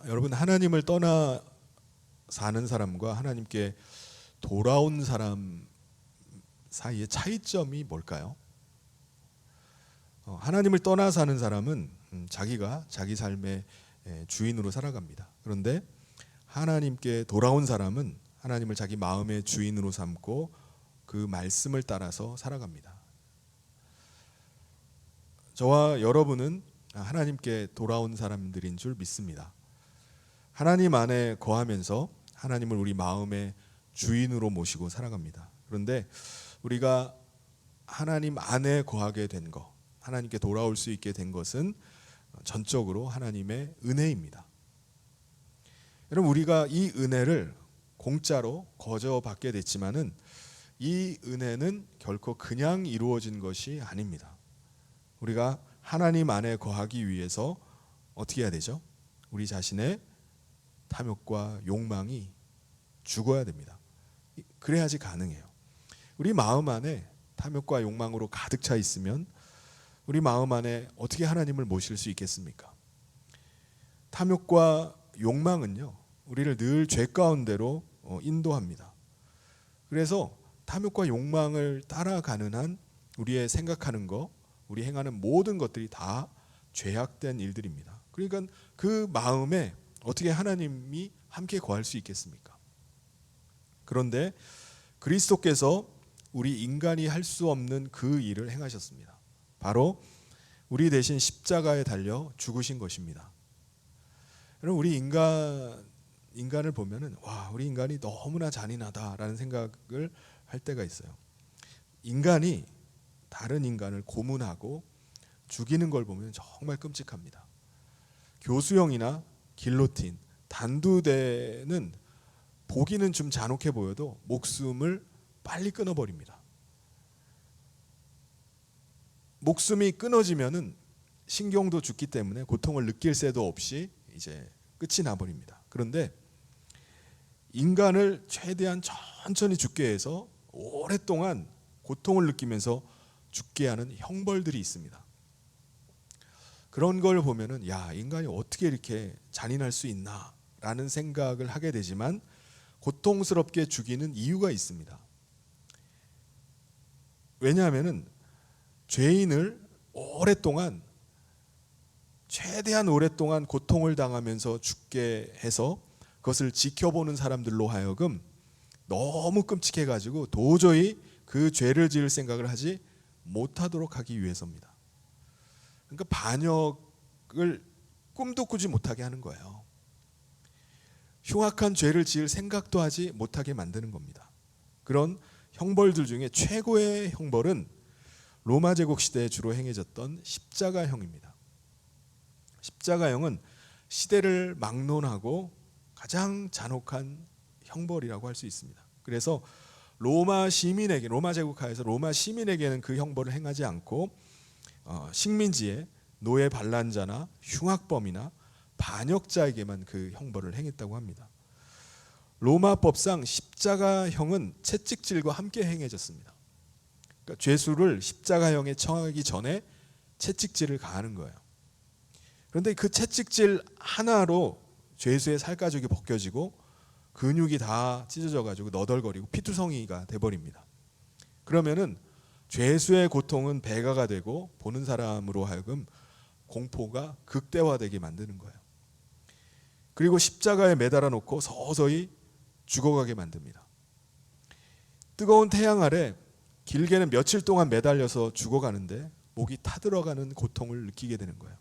여러분, 하나님을 떠나 사는 사람과 하나님께 돌아온 사람 사이의 차이점이 뭘까요? 하나님을 떠나 사는 사람은 자기가 자기 삶의 주인으로 살아갑니다. 그런데 하나님께 돌아온 사람은 하나님을 자기 마음의 주인으로 삼고 그 말씀을 따라서 살아갑니다. 저와 여러분은 하나님께 돌아온 사람들인 줄 믿습니다. 하나님 안에 거하면서 하나님을 우리 마음의 주인으로 모시고 살아갑니다. 그런데 우리가 하나님 안에 거하게 된 것, 하나님께 돌아올 수 있게 된 것은 전적으로 하나님의 은혜입니다. 여러분, 우리가 이 은혜를 공짜로 거저 받게 됐지만은 이 은혜는 결코 그냥 이루어진 것이 아닙니다. 우리가 하나님 안에 거하기 위해서 어떻게 해야 되죠? 우리 자신의 탐욕과 욕망이 죽어야 됩니다. 그래야지 가능해요. 우리 마음 안에 탐욕과 욕망으로 가득 차 있으면 우리 마음 안에 어떻게 하나님을 모실 수 있겠습니까? 탐욕과 욕망은요, 우리를 늘 죄 가운데로 인도합니다. 그래서 탐욕과 욕망을 따라가는 한 우리의 생각하는 것, 우리 행하는 모든 것들이 다 죄악된 일들입니다. 그러니까 그 마음에 어떻게 하나님이 함께 거할 수 있겠습니까? 그런데 그리스도께서 우리 인간이 할 수 없는 그 일을 행하셨습니다. 바로 우리 대신 십자가에 달려 죽으신 것입니다. 여러분, 우리 인간을 보면은 우리 인간이 너무나 잔인하다라는 생각을 할 때가 있어요. 인간이 다른 인간을 고문하고 죽이는 걸 보면 정말 끔찍합니다. 교수형이나 길로틴, 단두대는 보기는 좀 잔혹해 보여도 목숨을 빨리 끊어버립니다. 목숨이 끊어지면은 신경도 죽기 때문에 고통을 느낄 새도 없이 이제 끝이 나버립니다. 그런데 인간을 최대한 천천히 죽게 해서 오랫동안 고통을 느끼면서 죽게 하는 형벌들이 있습니다. 그런 걸 보면은 인간이 어떻게 이렇게 잔인할 수 있나라는 생각을 하게 되지만 고통스럽게 죽이는 이유가 있습니다. 왜냐하면은 죄인을 최대한 오랫동안 고통을 당하면서 죽게 해서 그것을 지켜보는 사람들로 하여금 너무 끔찍해가지고 도저히 그 죄를 지을 생각을 하지 못하도록 하기 위해서입니다. 그러니까 반역을 꿈도 꾸지 못하게 하는 거예요. 흉악한 죄를 지을 생각도 하지 못하게 만드는 겁니다. 그런 형벌들 중에 최고의 형벌은 로마 제국 시대에 주로 행해졌던 십자가형입니다. 십자가형은 시대를 막론하고 가장 잔혹한 형벌이라고 할 수 있습니다. 그래서 로마 제국 하에서 로마 시민에게는 그 형벌을 행하지 않고 식민지의 노예 반란자나 흉악범이나 반역자에게만 그 형벌을 행했다고 합니다. 로마법상 십자가형은 채찍질과 함께 행해졌습니다. 그러니까 죄수를 십자가형에 처하기 전에 채찍질을 가하는 거예요. 그런데 그 채찍질 하나로 죄수의 살가죽이 벗겨지고 근육이 다 찢어져가지고 너덜거리고 피투성이가 돼버립니다. 그러면은 죄수의 고통은 배가가 되고 보는 사람으로 하여금 공포가 극대화되게 만드는 거예요. 그리고 십자가에 매달아 놓고 서서히 죽어가게 만듭니다. 뜨거운 태양 아래 길게는 며칠 동안 매달려서 죽어가는데 목이 타들어가는 고통을 느끼게 되는 거예요.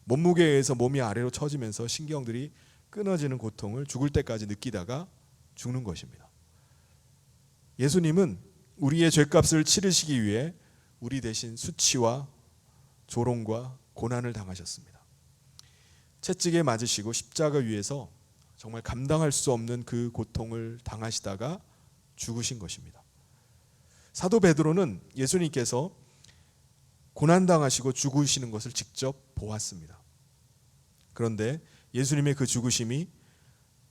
몸무게에 의해서 몸이 아래로 처지면서 신경들이 끊어지는 고통을 죽을 때까지 느끼다가 죽는 것입니다. 예수님은 우리의 죄값을 치르시기 위해 우리 대신 수치와 조롱과 고난을 당하셨습니다. 채찍에 맞으시고 십자가 위에서 정말 감당할 수 없는 그 고통을 당하시다가 죽으신 것입니다. 사도 베드로는 예수님께서 고난당하시고 죽으시는 것을 직접 보았습니다. 그런데 예수님의 그 죽으심이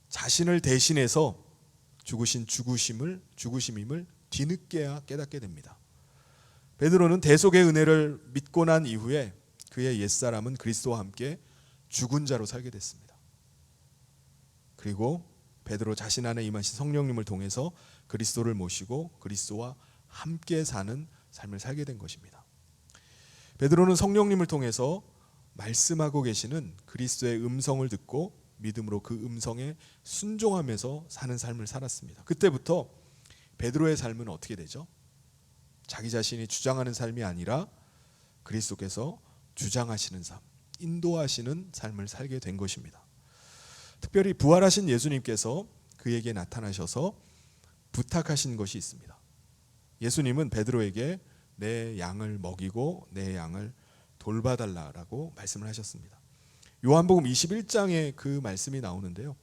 자신을 대신해서 죽으신 죽으심임을 뒤늦게야 깨닫게 됩니다. 베드로는 대속의 은혜를 믿고 난 이후에 그의 옛사람은 그리스도와 함께 죽은 자로 살게 됐습니다. 그리고 베드로 자신 안에 임하신 성령님을 통해서 그리스도를 모시고 그리스도와 함께 사는 삶을 살게 된 것입니다. 베드로는 성령님을 통해서 말씀하고 계시는 그리스도의 음성을 듣고 믿음으로 그 음성에 순종하면서 사는 삶을 살았습니다. 그때부터 베드로의 삶은 어떻게 되죠? 자기 자신이 주장하는 삶이 아니라 그리스도께서 주장하시는 삶, 인도하시는 삶을 살게 된 것입니다. 특별히 부활하신 예수님께서 그에게 나타나셔서 부탁하신 것이 있습니다. 예수님은 베드로에게 내 양을 먹이고 내 양을 돌봐달라고 말씀을 하셨습니다. 요한복음 21장에 그 말씀이 나오는데요.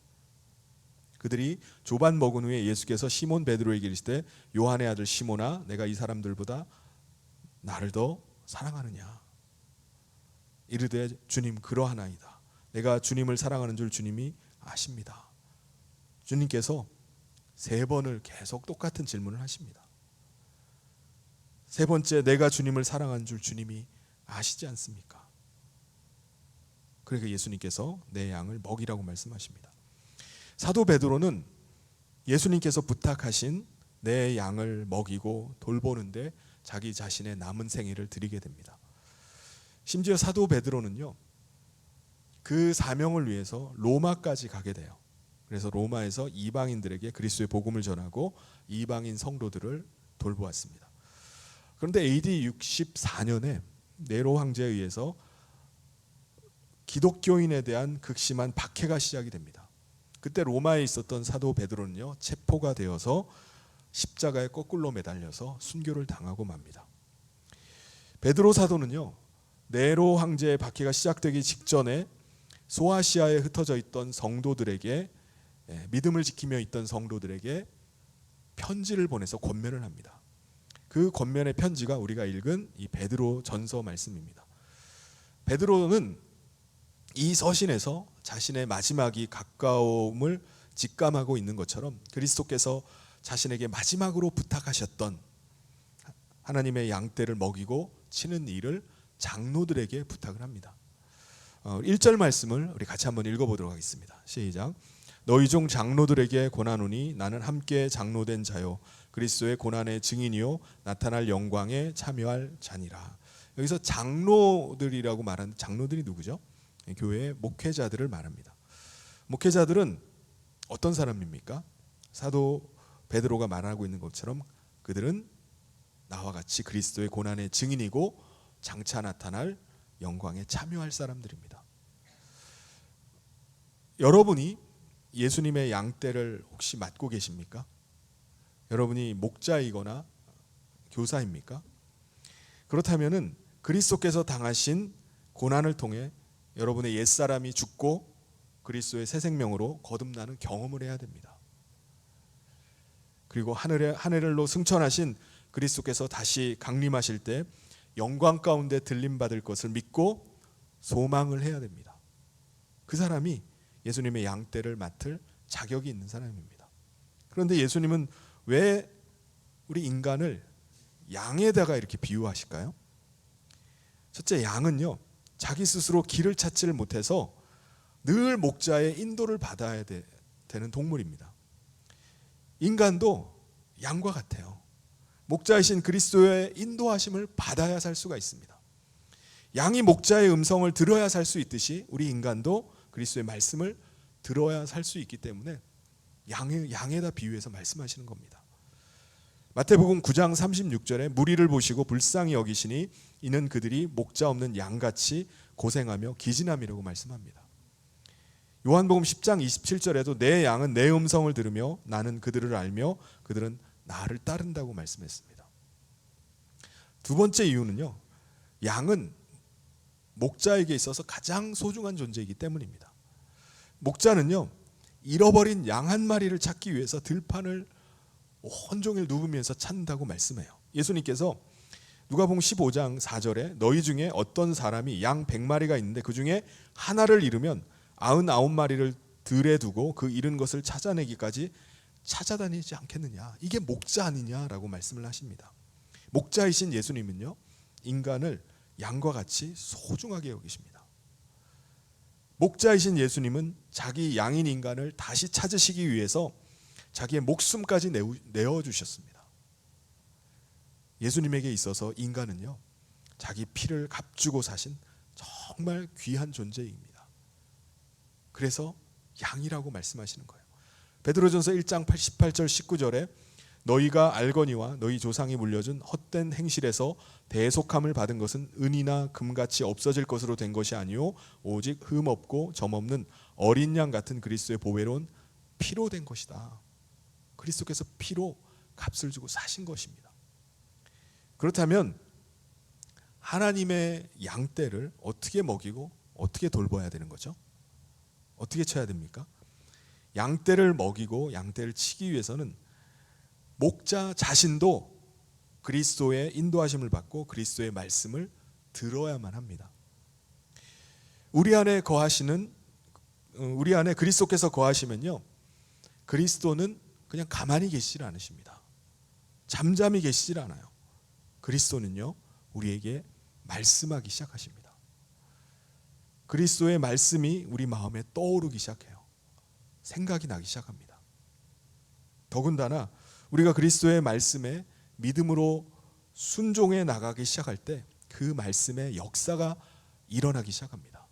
그들이 조반 먹은 후에 예수께서 시몬 베드로에게 이르시되 요한의 아들 시몬아 내가 이 사람들보다 나를 더 사랑하느냐. 이르되 주님 그러하나이다. 내가 주님을 사랑하는 줄 주님이 아십니다. 주님께서 3번을 계속 똑같은 질문을 하십니다. 3번째 내가 주님을 사랑하는 줄 주님이 아시지 않습니까? 그러니까 예수님께서 내 양을 먹이라고 말씀하십니다. 사도 베드로는 예수님께서 부탁하신 내 양을 먹이고 돌보는데 자기 자신의 남은 생애를 드리게 됩니다. 심지어 사도 베드로는요, 그 사명을 위해서 로마까지 가게 돼요. 그래서 로마에서 이방인들에게 그리스도의 복음을 전하고 이방인 성도들을 돌보았습니다. 그런데 AD 64년에 네로 황제에 의해서 기독교인에 대한 극심한 박해가 시작이 됩니다. 그때 로마에 있었던 사도 베드로는요, 체포가 되어서 십자가에 거꾸로 매달려서 순교를 당하고 맙니다. 베드로 사도는요, 네로 황제의 박해가 시작되기 직전에 소아시아에 흩어져 있던 성도들에게, 믿음을 지키며 있던 성도들에게 편지를 보내서 권면을 합니다. 그 권면의 편지가 우리가 읽은 이 베드로 전서 말씀입니다. 베드로는 이 서신에서 자신의 마지막이 가까움을 직감하고 있는 것처럼 그리스도께서 자신에게 마지막으로 부탁하셨던 하나님의 양떼를 먹이고 치는 일을 장로들에게 부탁을 합니다. 1절 말씀을 우리 같이 한번 읽어보도록 하겠습니다. 시작. 너희 중 장로들에게 권하노니 나는 함께 장로된 자요 그리스도의 고난의 증인이요 나타날 영광에 참여할 자니라. 여기서 장로들이라고 말하는 장로들이 누구죠? 교회의 목회자들을 말합니다. 목회자들은 어떤 사람입니까? 사도 베드로가 말하고 있는 것처럼 그들은 나와 같이 그리스도의 고난의 증인이고 장차 나타날 영광에 참여할 사람들입니다. 여러분이 예수님의 양떼를 혹시 맡고 계십니까? 여러분이 목자이거나 교사입니까? 그렇다면은 그리스도께서 당하신 고난을 통해 여러분의 옛사람이 죽고 그리스도의 새 생명으로 거듭나는 경험을 해야 됩니다. 그리고 하늘로 승천하신 그리스도께서 다시 강림하실 때 영광 가운데 들림받을 것을 믿고 소망을 해야 됩니다. 그 사람이 예수님의 양떼를 맡을 자격이 있는 사람입니다. 그런데 예수님은 왜 우리 인간을 양에다가 이렇게 비유하실까요? 첫째, 양은요 자기 스스로 길을 찾지를 못해서 늘 목자의 인도를 받아야 되는 동물입니다. 인간도 양과 같아요. 목자이신 그리스도의 인도하심을 받아야 살 수가 있습니다. 양이 목자의 음성을 들어야 살 수 있듯이 우리 인간도 그리스도의 말씀을 들어야 살 수 있기 때문에 양에다 비유해서 말씀하시는 겁니다. 마태복음 9장 36절에 무리를 보시고 불쌍히 여기시니 이는 그들이 목자 없는 양같이 고생하며 기진함이라고 말씀합니다. 요한복음 10장 27절에도 내 양은 내 음성을 들으며 나는 그들을 알며 그들은 나를 따른다고 말씀했습니다. 두 번째 이유는요, 양은 목자에게 있어서 가장 소중한 존재이기 때문입니다. 목자는요 잃어버린 양 한 마리를 찾기 위해서 들판을 온종일 누우면서 찾는다고 말씀해요. 예수님께서 누가복음 15장 4절에 너희 중에 어떤 사람이 양 100마리가 있는데 그 중에 하나를 잃으면 99마리를 들에 두고 그 잃은 것을 찾아내기까지 찾아다니지 않겠느냐. 이게 목자 아니냐라고 말씀을 하십니다. 목자이신 예수님은요 인간을 양과 같이 소중하게 여기십니다. 목자이신 예수님은 자기 양인 인간을 다시 찾으시기 위해서 자기의 목숨까지 내어주셨습니다. 예수님에게 있어서 인간은요, 자기 피를 값주고 사신 정말 귀한 존재입니다. 그래서 양이라고 말씀하시는 거예요. 베드로전서 1장 18절 19절에 너희가 알거니와 너희 조상이 물려준 헛된 행실에서 대속함을 받은 것은 은이나 금같이 없어질 것으로 된 것이 아니요 오직 흠없고 점없는 어린 양 같은 그리스도의 보배로운 피로 된 것이다. 그리스도께서 피로 값을 주고 사신 것입니다. 그렇다면 하나님의 양떼를 어떻게 먹이고 어떻게 돌봐야 되는 거죠? 어떻게 쳐야 됩니까? 양떼를 먹이고 양떼를 치기 위해서는 목자 자신도 그리스도의 인도하심을 받고 그리스도의 말씀을 들어야만 합니다. 우리 안에 그리스도께서 거하시면요, 그리스도는 그냥 가만히 계시질 않으십니다. 잠잠히 계시질 않아요. 그리스도는요, 우리에게 말씀하기 시작하십니다. 그리스도의 말씀이 우리 마음에 떠오르기 시작해요. 생각이 나기 시작합니다. 더군다나 우리가 그리스도의 말씀에 믿음으로 순종해 나가기 시작할 때 그 말씀의 역사가 일어나기 시작합니다.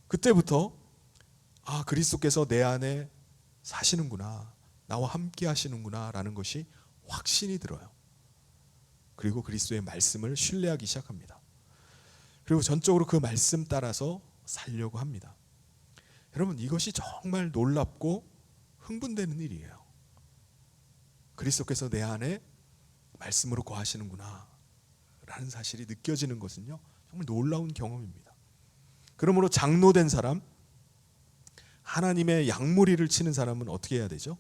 그때부터 그리스도께서 내 안에 사시는구나, 나와 함께 하시는구나 라는 것이 확신이 들어요. 그리고 그리스도의 말씀을 신뢰하기 시작합니다. 그리고 전적으로 그 말씀 따라서 살려고 합니다. 여러분, 이것이 정말 놀랍고 흥분되는 일이에요. 그리스도께서 내 안에 말씀으로 거하시는구나 라는 사실이 느껴지는 것은요, 정말 놀라운 경험입니다. 그러므로 장로된 사람, 하나님의 양무리를 치는 사람은 어떻게 해야 되죠?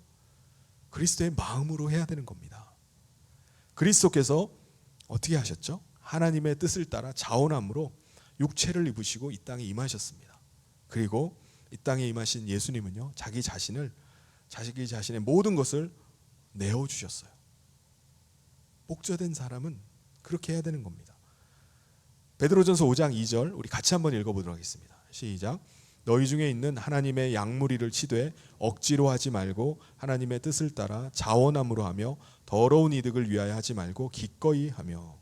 그리스도의 마음으로 해야 되는 겁니다. 그리스도께서 어떻게 하셨죠? 하나님의 뜻을 따라 자원함으로 육체를 입으시고 이 땅에 임하셨습니다. 그리고 이 땅에 임하신 예수님은요, 자기 자신의 모든 것을 내어주셨어요. 목자된 사람은 그렇게 해야 되는 겁니다. 베드로전서 5장 2절 우리 같이 한번 읽어보도록 하겠습니다. 시작. 너희 중에 있는 하나님의 양무리를 치되 억지로 하지 말고 하나님의 뜻을 따라 자원함으로 하며 더러운 이득을 위하여 하지 말고 기꺼이 하며.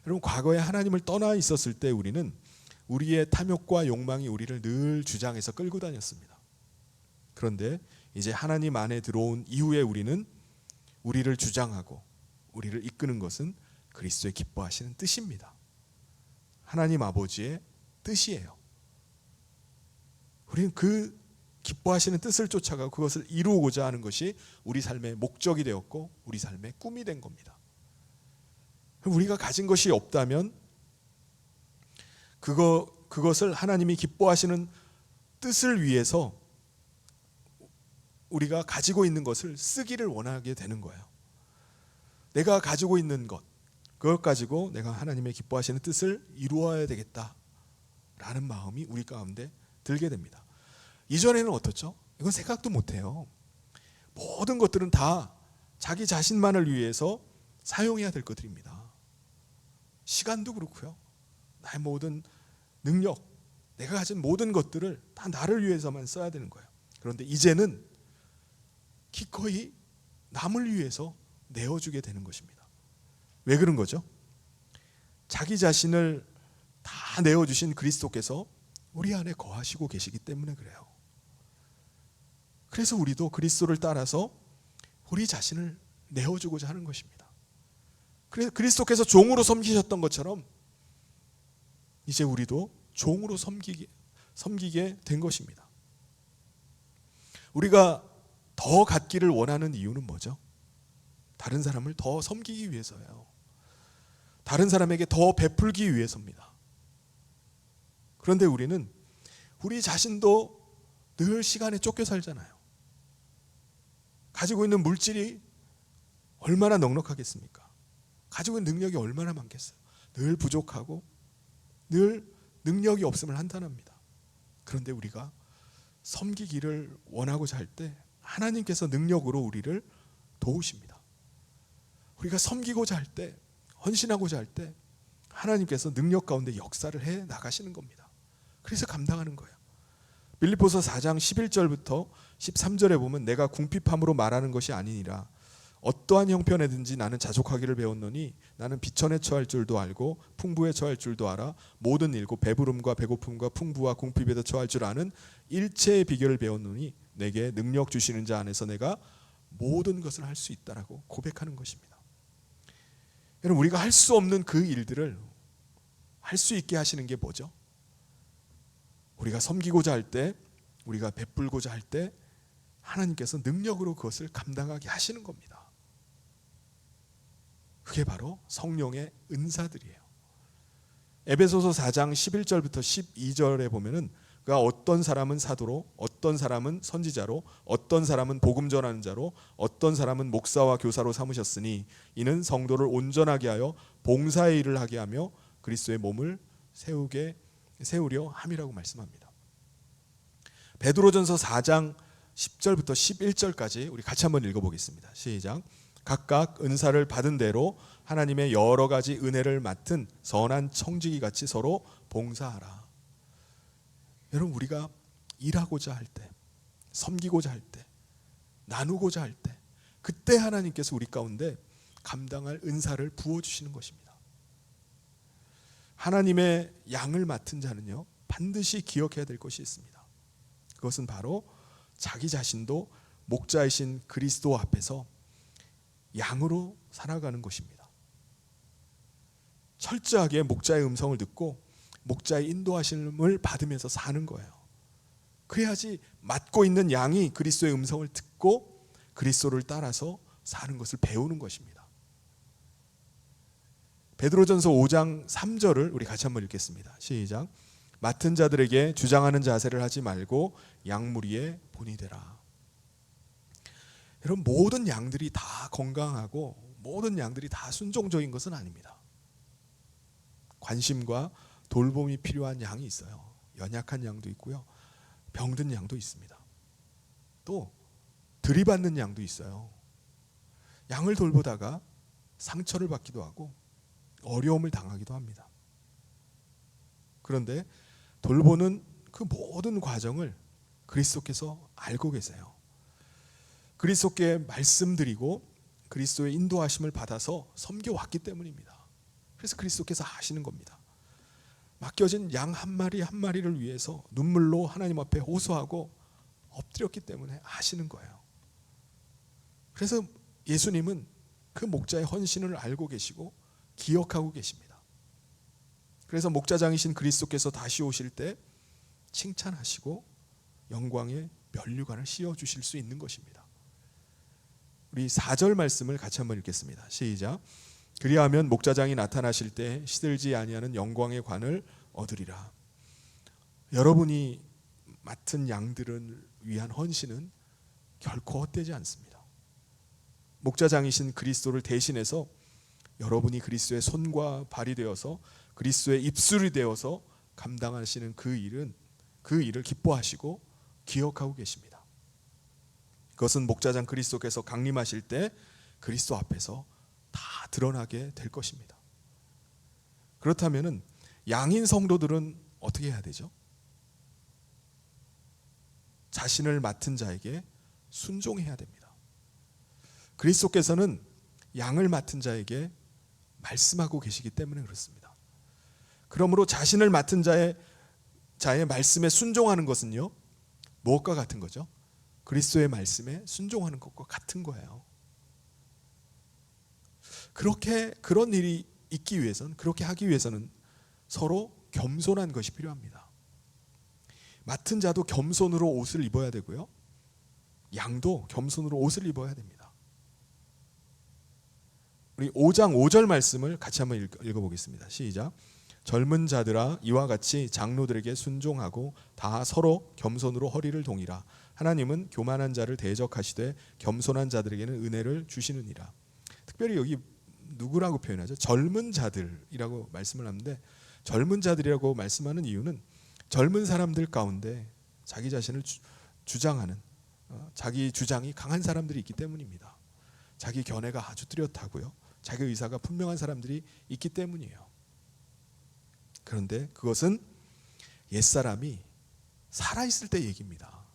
여러분, 과거에 하나님을 떠나 있었을 때 우리는 우리의 탐욕과 욕망이 우리를 늘 주장해서 끌고 다녔습니다. 그런데 이제 하나님 안에 들어온 이후에 우리는 우리를 주장하고 우리를 이끄는 것은 그리스도의 기뻐하시는 뜻입니다. 하나님 아버지의 뜻이에요. 우리는 그 기뻐하시는 뜻을 쫓아가고 그것을 이루고자 하는 것이 우리 삶의 목적이 되었고 우리 삶의 꿈이 된 겁니다. 우리가 가진 것이 없다면 그것을 하나님이 기뻐하시는 뜻을 위해서 우리가 가지고 있는 것을 쓰기를 원하게 되는 거예요. 내가 가지고 있는 것, 그걸 가지고 내가 하나님의 기뻐하시는 뜻을 이루어야 되겠다라는 마음이 우리 가운데 들게 됩니다. 이전에는 어떻죠? 이건 생각도 못해요. 모든 것들은 다 자기 자신만을 위해서 사용해야 될 것들입니다. 시간도 그렇고요. 나의 모든 능력, 내가 가진 모든 것들을 다 나를 위해서만 써야 되는 거예요. 그런데 이제는 기꺼이 남을 위해서 내어주게 되는 것입니다. 왜 그런 거죠? 자기 자신을 다 내어주신 그리스도께서 우리 안에 거하시고 계시기 때문에 그래요. 그래서 우리도 그리스도를 따라서 우리 자신을 내어주고자 하는 것입니다. 그래서 그리스도께서 종으로 섬기셨던 것처럼 이제 우리도 종으로 섬기게 된 것입니다. 우리가 더 갖기를 원하는 이유는 뭐죠? 다른 사람을 더 섬기기 위해서예요. 다른 사람에게 더 베풀기 위해서입니다. 그런데 우리는 우리 자신도 늘 시간에 쫓겨 살잖아요. 가지고 있는 물질이 얼마나 넉넉하겠습니까? 가지고 있는 능력이 얼마나 많겠어요? 늘 부족하고 늘 능력이 없음을 한탄합니다. 그런데 우리가 섬기기를 원하고자 할 때 하나님께서 능력으로 우리를 도우십니다. 우리가 섬기고자 할 때, 헌신하고자 할 때 하나님께서 능력 가운데 역사를 해 나가시는 겁니다. 그래서 감당하는 거예요. 빌립보서 4장 11절부터 13절에 보면 내가 궁핍함으로 말하는 것이 아니니라. 어떠한 형편에든지 나는 자족하기를 배웠노니 나는 비천에 처할 줄도 알고 풍부에 처할 줄도 알아 모든 일 곧 배부름과 배고픔과 풍부와 궁핍에도 처할 줄 아는 일체의 비결을 배웠노니 내게 능력 주시는 자 안에서 내가 모든 것을 할 수 있다라고 고백하는 것입니다. 여러분, 우리가 할 수 없는 그 일들을 할 수 있게 하시는 게 뭐죠? 우리가 섬기고자 할 때, 우리가 베풀고자 할 때 하나님께서 능력으로 그것을 감당하게 하시는 겁니다. 그게 바로 성령의 은사들이에요. 에베소서 4장 11절부터 12절에 보면은 그가 어떤 사람은 사도로, 어떤 사람은 선지자로, 어떤 사람은 복음 전하는 자로, 어떤 사람은 목사와 교사로 삼으셨으니 이는 성도를 온전하게 하여 봉사의 일을 하게 하며 그리스도의 몸을 세우려 함이라고 말씀합니다. 베드로전서 4장 10절부터 11절까지 우리 같이 한번 읽어보겠습니다. 시작. 각각 은사를 받은 대로 하나님의 여러 가지 은혜를 맡은 선한 청지기 같이 서로 봉사하라. 여러분, 우리가 일하고자 할 때, 섬기고자 할 때, 나누고자 할 때, 그때 하나님께서 우리 가운데 감당할 은사를 부어주시는 것입니다. 하나님의 양을 맡은 자는요, 반드시 기억해야 될 것이 있습니다. 그것은 바로 자기 자신도 목자이신 그리스도 앞에서 양으로 살아가는 것입니다. 철저하게 목자의 음성을 듣고 목자의 인도하심을 받으면서 사는 거예요. 그래야지 맡고 있는 양이 그리스도의 음성을 듣고 그리스도를 따라서 사는 것을 배우는 것입니다. 베드로전서 5장 3절을 우리 같이 한번 읽겠습니다. 시작. 맡은 자들에게 주장하는 자세를 하지 말고 양무리의 본이 되라. 여러분, 모든 양들이 다 건강하고 모든 양들이 다 순종적인 것은 아닙니다. 관심과 돌봄이 필요한 양이 있어요. 연약한 양도 있고요, 병든 양도 있습니다. 또 들이받는 양도 있어요. 양을 돌보다가 상처를 받기도 하고 어려움을 당하기도 합니다. 그런데 돌보는 그 모든 과정을 그리스도께서 알고 계세요. 그리스도께 말씀드리고 그리스도의 인도하심을 받아서 섬겨왔기 때문입니다. 그래서 그리스도께서 하시는 겁니다. 맡겨진 양 한 마리 한 마리를 위해서 눈물로 하나님 앞에 호소하고 엎드렸기 때문에 하시는 거예요. 그래서 예수님은 그 목자의 헌신을 알고 계시고 기억하고 계십니다. 그래서 목자장이신 그리스도께서 다시 오실 때 칭찬하시고 영광의 면류관을 씌워주실 수 있는 것입니다. 우리 4절 말씀을 같이 한번 읽겠습니다. 시작. 그리하면 목자장이 나타나실 때 시들지 아니하는 영광의 관을 얻으리라. 여러분이 맡은 양들을 위한 헌신은 결코 헛되지 않습니다. 목자장이신 그리스도를 대신해서 여러분이 그리스도의 손과 발이 되어서 그리스도의 입술이 되어서 감당하시는 그 일을 기뻐하시고 기억하고 계십니다. 그것은 목자장 그리스도께서 강림하실 때 그리스도 앞에서 다 드러나게 될 것입니다. 그렇다면 양인 성도들은 어떻게 해야 되죠? 자신을 맡은 자에게 순종해야 됩니다. 그리스도께서는 양을 맡은 자에게 말씀하고 계시기 때문에 그렇습니다. 그러므로 자신을 맡은 자의 말씀에 순종하는 것은요, 무엇과 같은 거죠? 그리스도의 말씀에 순종하는 것과 같은 거예요. 그런 일이 있기 위해서는, 그렇게 하기 위해서는 서로 겸손한 것이 필요합니다. 맡은 자도 겸손으로 옷을 입어야 되고요, 양도 겸손으로 옷을 입어야 됩니다. 우리 5장 5절 말씀을 같이 한번 읽어보겠습니다. 시작. 젊은 자들아 이와 같이 장로들에게 순종하고 다 서로 겸손으로 허리를 동이라. 하나님은 교만한 자를 대적하시되 겸손한 자들에게는 은혜를 주시느니라. 특별히 여기 누구라고 표현하죠? 젊은 자들이라고 말씀을 하는데, 젊은 자들이라고 말씀하는 이유는 젊은 사람들 가운데 자기 자신을 주장하는, 자기 주장이 강한 사람들이 있기 때문입니다. 자기 견해가 아주 뚜렷하고요, 자기 의사가 분명한 사람들이 있기 때문이에요. 그런데 그것은 옛사람이 살아있을 때 얘기입니다.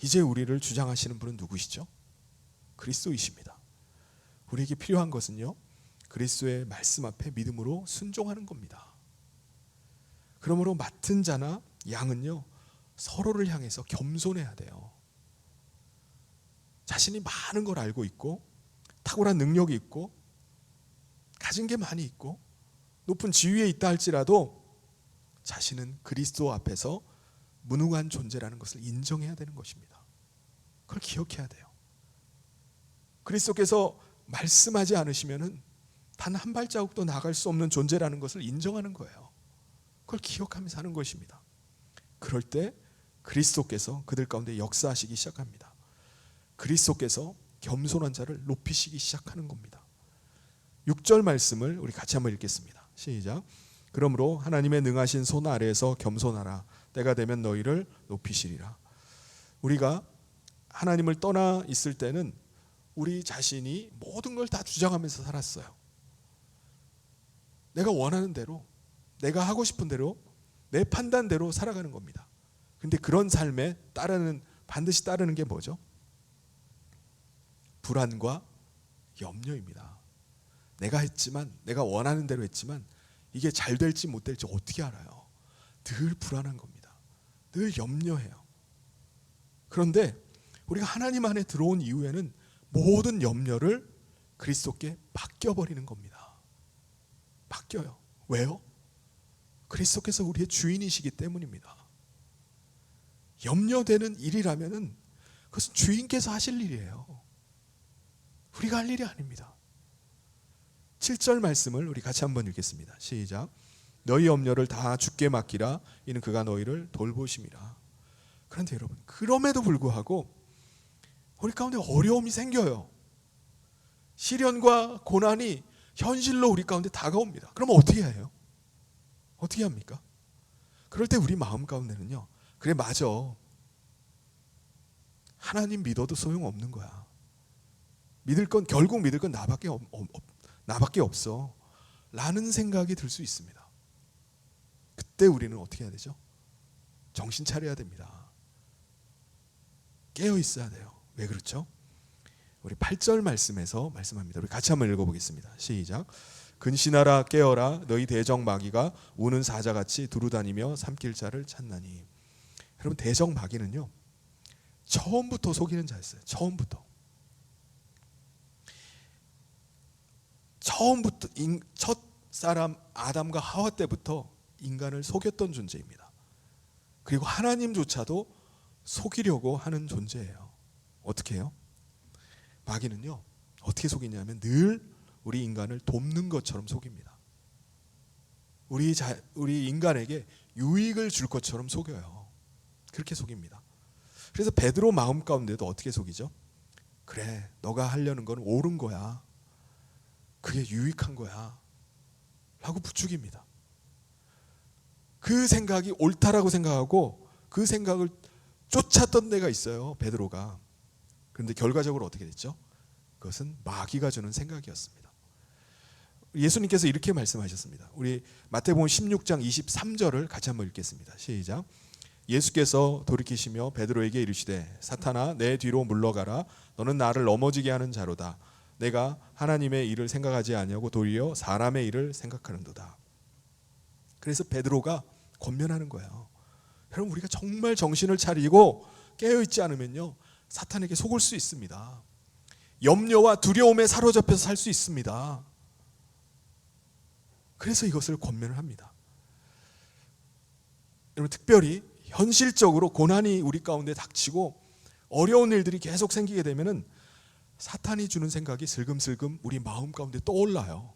이제 우리를 주장하시는 분은 누구시죠? 그리스도이십니다. 우리에게 필요한 것은요, 그리스도의 말씀 앞에 믿음으로 순종하는 겁니다. 그러므로 맡은 자나 양은요, 서로를 향해서 겸손해야 돼요. 자신이 많은 걸 알고 있고 탁월한 능력이 있고 가진 게 많이 있고 높은 지위에 있다 할지라도 자신은 그리스도 앞에서 무능한 존재라는 것을 인정해야 되는 것입니다. 그걸 기억해야 돼요. 그리스도께서 말씀하지 않으시면은 단 한 발자국도 나갈 수 없는 존재라는 것을 인정하는 거예요. 그걸 기억하면서 하는 것입니다. 그럴 때 그리스도께서 그들 가운데 역사하시기 시작합니다. 그리스도께서 겸손한 자를 높이시기 시작하는 겁니다. 6절 말씀을 우리 같이 한번 읽겠습니다. 시작. 그러므로 하나님의 능하신 손 아래에서 겸손하라. 때가 되면 너희를 높이시리라. 우리가 하나님을 떠나 있을 때는 우리 자신이 모든 걸 다 주장하면서 살았어요. 내가 원하는 대로, 내가 하고 싶은 대로, 내 판단대로 살아가는 겁니다. 근데 그런 삶에 반드시 따르는 게 뭐죠? 불안과 염려입니다. 내가 했지만, 내가 원하는 대로 했지만 이게 잘 될지 못 될지 어떻게 알아요? 늘 불안한 겁니다. 늘 염려해요. 그런데 우리가 하나님 안에 들어온 이후에는 모든 염려를 그리스도께 맡겨버리는 겁니다. 맡겨요. 왜요? 그리스도께서 우리의 주인이시기 때문입니다. 염려되는 일이라면은 그것은 주인께서 하실 일이에요. 우리가 할 일이 아닙니다. 7절 말씀을 우리 같이 한번 읽겠습니다. 시작. 너희 염려를 다 주께 맡기라. 이는 그가 너희를 돌보심이라. 그런데 여러분, 그럼에도 불구하고 우리 가운데 어려움이 생겨요. 시련과 고난이 현실로 우리 가운데 다가옵니다. 그러면 어떻게 해요? 어떻게 합니까? 그럴 때 우리 마음 가운데는요, 그래 맞아, 하나님 믿어도 소용없는 거야. 결국 믿을 건 나밖에 없어 라는 생각이 들 수 있습니다. 그때 우리는 어떻게 해야 되죠? 정신 차려야 됩니다. 깨어 있어야 돼요. 왜 그렇죠? 우리 8절 말씀에서 말씀합니다. 우리 같이 한번 읽어보겠습니다. 시작. 근신하라 깨어라 너희 대적 마귀가 우는 사자같이 두루다니며 삼킬 자를 찾나니. 여러분, 대적 마귀는요, 처음부터 속이는 자였어요. 처음부터 첫 사람 아담과 하와 때부터 인간을 속였던 존재입니다. 그리고 하나님조차도 속이려고 하는 존재예요. 어떻게 해요? 마귀는요, 어떻게 속이냐면 늘 우리 인간을 돕는 것처럼 속입니다. 우리 인간에게 유익을 줄 것처럼 속여요. 그렇게 속입니다. 그래서 베드로 마음 가운데도 어떻게 속이죠? 그래, 너가 하려는 건 옳은 거야, 그게 유익한 거야 라고 부추깁니다. 그 생각이 옳다라고 생각하고 그 생각을 쫓았던 데가 있어요, 베드로가. 그런데 결과적으로 어떻게 됐죠? 그것은 마귀가 주는 생각이었습니다. 예수님께서 이렇게 말씀하셨습니다. 우리 마태복음 16장 23절을 같이 한번 읽겠습니다. 시작. 예수께서 돌이키시며 베드로에게 이르시되 사탄아 내 뒤로 물러가라. 너는 나를 넘어지게 하는 자로다. 내가 하나님의 일을 생각하지 아니하고 도리어 사람의 일을 생각하는도다. 그래서 베드로가 권면하는 거예요. 여러분, 우리가 정말 정신을 차리고 깨어있지 않으면요, 사탄에게 속을 수 있습니다. 염려와 두려움에 사로잡혀서 살 수 있습니다. 그래서 이것을 권면을 합니다. 여러분, 특별히 현실적으로 고난이 우리 가운데 닥치고 어려운 일들이 계속 생기게 되면은 사탄이 주는 생각이 슬금슬금 우리 마음 가운데 떠올라요.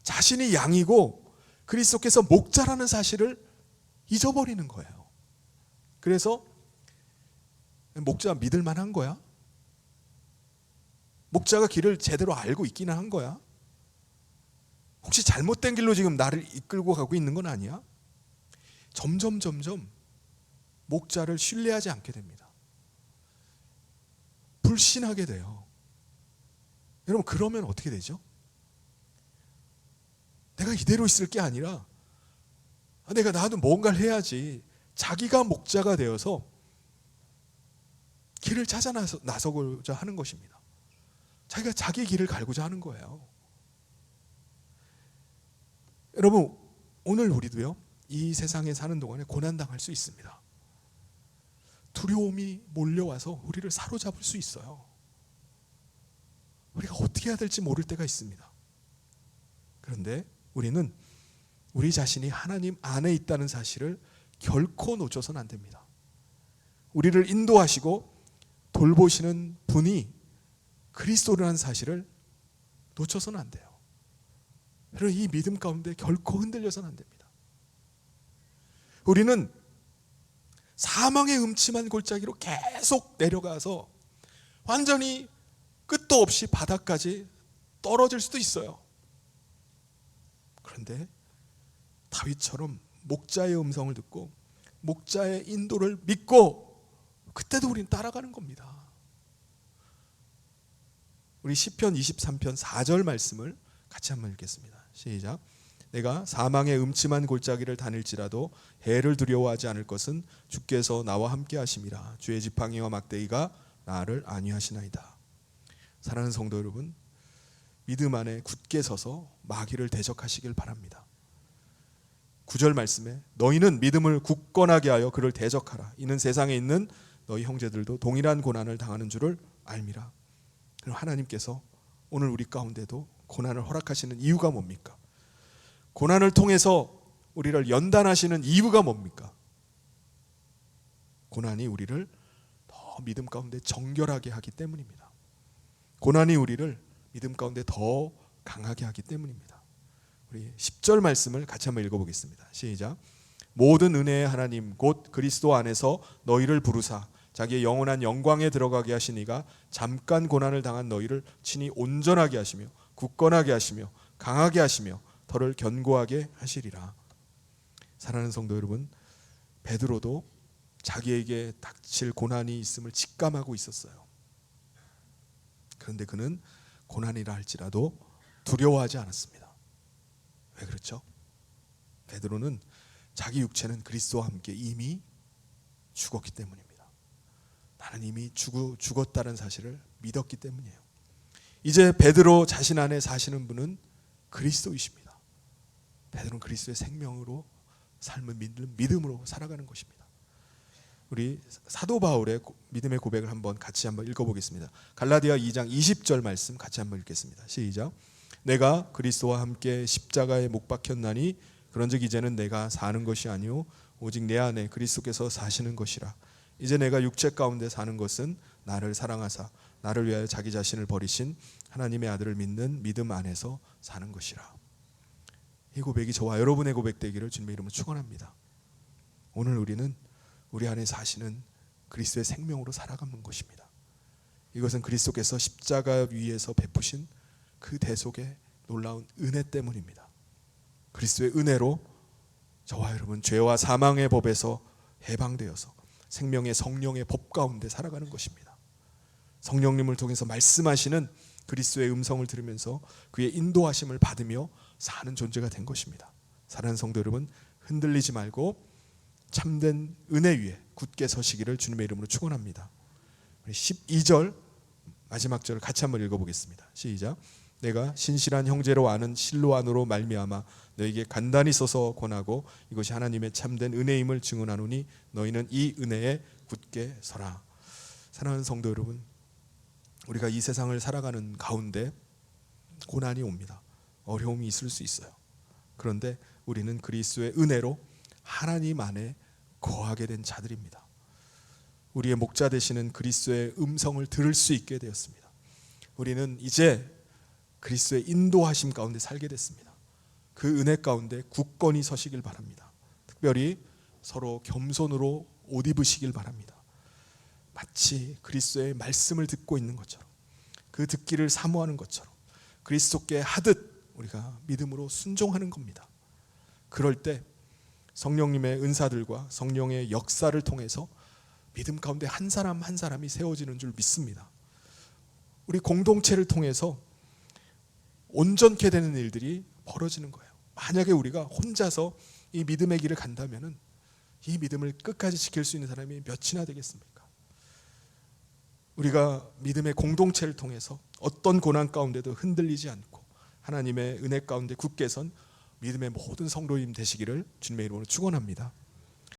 자신이 양이고 그리스도께서 목자라는 사실을 잊어버리는 거예요. 그래서 목자 믿을 만한 거야? 목자가 길을 제대로 알고 있기는 한 거야? 혹시 잘못된 길로 지금 나를 이끌고 가고 있는 건 아니야? 점점 목자를 신뢰하지 않게 됩니다. 불신하게 돼요. 여러분, 그러면 어떻게 되죠? 내가 이대로 있을 게 아니라 나도 뭔가를 해야지. 자기가 목자가 되어서 길을 찾아 나서고자 하는 것입니다. 자기가 자기 길을 갈고자 하는 거예요. 여러분, 오늘 우리도요, 이 세상에 사는 동안에 고난당할 수 있습니다. 두려움이 몰려와서 우리를 사로잡을 수 있어요. 우리가 어떻게 해야 될지 모를 때가 있습니다. 그런데 우리는 우리 자신이 하나님 안에 있다는 사실을 결코 놓쳐서는 안 됩니다. 우리를 인도하시고 돌보시는 분이 그리스도라는 사실을 놓쳐서는 안 돼요. 여러분, 이 믿음 가운데 결코 흔들려서는 안 됩니다. 우리는 사망의 음침한 골짜기로 계속 내려가서 완전히 끝도 없이 바닥까지 떨어질 수도 있어요. 그런데 다윗처럼 목자의 음성을 듣고 목자의 인도를 믿고 그때도 우리는 따라가는 겁니다. 우리 시편 23편 4절 말씀을 같이 한번 읽겠습니다. 시작. 내가 사망의 음침한 골짜기를 다닐지라도 해를 두려워하지 않을 것은 주께서 나와 함께 하심이라. 주의 지팡이와 막대기가 나를 안위하시나이다. 사랑하는 성도 여러분, 믿음 안에 굳게 서서 마귀를 대적하시길 바랍니다. 9절 말씀에 너희는 믿음을 굳건하게 하여 그를 대적하라. 이는 세상에 있는 너희 형제들도 동일한 고난을 당하는 줄을 알미라. 그럼 하나님께서 오늘 우리 가운데도 고난을 허락하시는 이유가 뭡니까? 고난을 통해서 우리를 연단하시는 이유가 뭡니까? 고난이 우리를 더 믿음 가운데 정결하게 하기 때문입니다. 고난이 우리를 믿음 가운데 더 강하게 하기 때문입니다. 우리 10절 말씀을 같이 한번 읽어보겠습니다. 시작. 모든 은혜의 하나님 곧 그리스도 안에서 너희를 부르사 자기의 영원한 영광에 들어가게 하시니가 잠깐 고난을 당한 너희를 친히 온전하게 하시며 굳건하게 하시며 강하게 하시며 더를 견고하게 하시리라. 사랑하는 성도 여러분, 베드로도 자기에게 닥칠 고난이 있음을 직감하고 있었어요. 그런데 그는 고난이라 할지라도 두려워하지 않았습니다. 왜 그렇죠? 베드로는 자기 육체는 그리스도와 함께 이미 죽었기 때문입니다. 나는 이미 죽었다는 사실을 믿었기 때문이에요. 이제 베드로 자신 안에 사시는 분은 그리스도이십니다. 베드로는 그리스도의 생명으로 삶을 믿음으로 살아가는 것입니다. 우리 사도 바울의 믿음의 고백을 같이 한번 읽어보겠습니다. 갈라디아 2장 20절 말씀 같이 한번 읽겠습니다. 시작. 내가 그리스도와 함께 십자가에 못 박혔나니 그런즉 이제는 내가 사는 것이 아니요 오직 내 안에 그리스도께서 사시는 것이라. 이제 내가 육체 가운데 사는 것은 나를 사랑하사 나를 위하여 자기 자신을 버리신 하나님의 아들을 믿는 믿음 안에서 사는 것이라. 이 고백이 저와 여러분의 고백되기를 주님의 이름으로 축원합니다. 오늘 우리는 우리 안에 사시는 그리스도의 생명으로 살아가는 것입니다. 이것은 그리스도께서 십자가 위에서 베푸신 그 대속의 놀라운 은혜 때문입니다. 그리스도의 은혜로 저와 여러분 죄와 사망의 법에서 해방되어서 생명의 성령의 법 가운데 살아가는 것입니다. 성령님을 통해서 말씀하시는 그리스도의 음성을 들으면서 그의 인도하심을 받으며 사는 존재가 된 것입니다. 사랑하는 성도 여러분, 흔들리지 말고 참된 은혜 위에 굳게 서시기를 주님의 이름으로 축원합니다. 12절 마지막 절을 같이 한번 읽어보겠습니다. 시작. 내가 신실한 형제로 아는 실로 안으로 말미암아 너에게 간단히 써서 권하고 이것이 하나님의 참된 은혜임을 증언하노니 너희는 이 은혜에 굳게 서라. 사랑하는 성도 여러분, 우리가 이 세상을 살아가는 가운데 고난이 옵니다. 어려움이 있을 수 있어요. 그런데 우리는 그리스도의 은혜로 하나님 안에 거하게 된 자들입니다. 우리의 목자 되시는 그리스도의 음성을 들을 수 있게 되었습니다. 우리는 이제 그리스도의 인도하심 가운데 살게 됐습니다. 그 은혜 가운데 굳건히 서시길 바랍니다. 특별히 서로 겸손으로 옷 입으시길 바랍니다. 마치 그리스도의 말씀을 듣고 있는 것처럼, 그 듣기를 사모하는 것처럼 그리스도께 하듯 우리가 믿음으로 순종하는 겁니다. 그럴 때 성령님의 은사들과 성령의 역사를 통해서 믿음 가운데 한 사람 한 사람이 세워지는 줄 믿습니다. 우리 공동체를 통해서 온전케 되는 일들이 벌어지는 거예요. 만약에 우리가 혼자서 이 믿음의 길을 간다면은 이 믿음을 끝까지 지킬 수 있는 사람이 몇이나 되겠습니까? 우리가 믿음의 공동체를 통해서 어떤 고난 가운데도 흔들리지 않고 하나님의 은혜 가운데 굳게 선 믿음의 모든 성도님 되시기를 주님의 이름으로 축원합니다.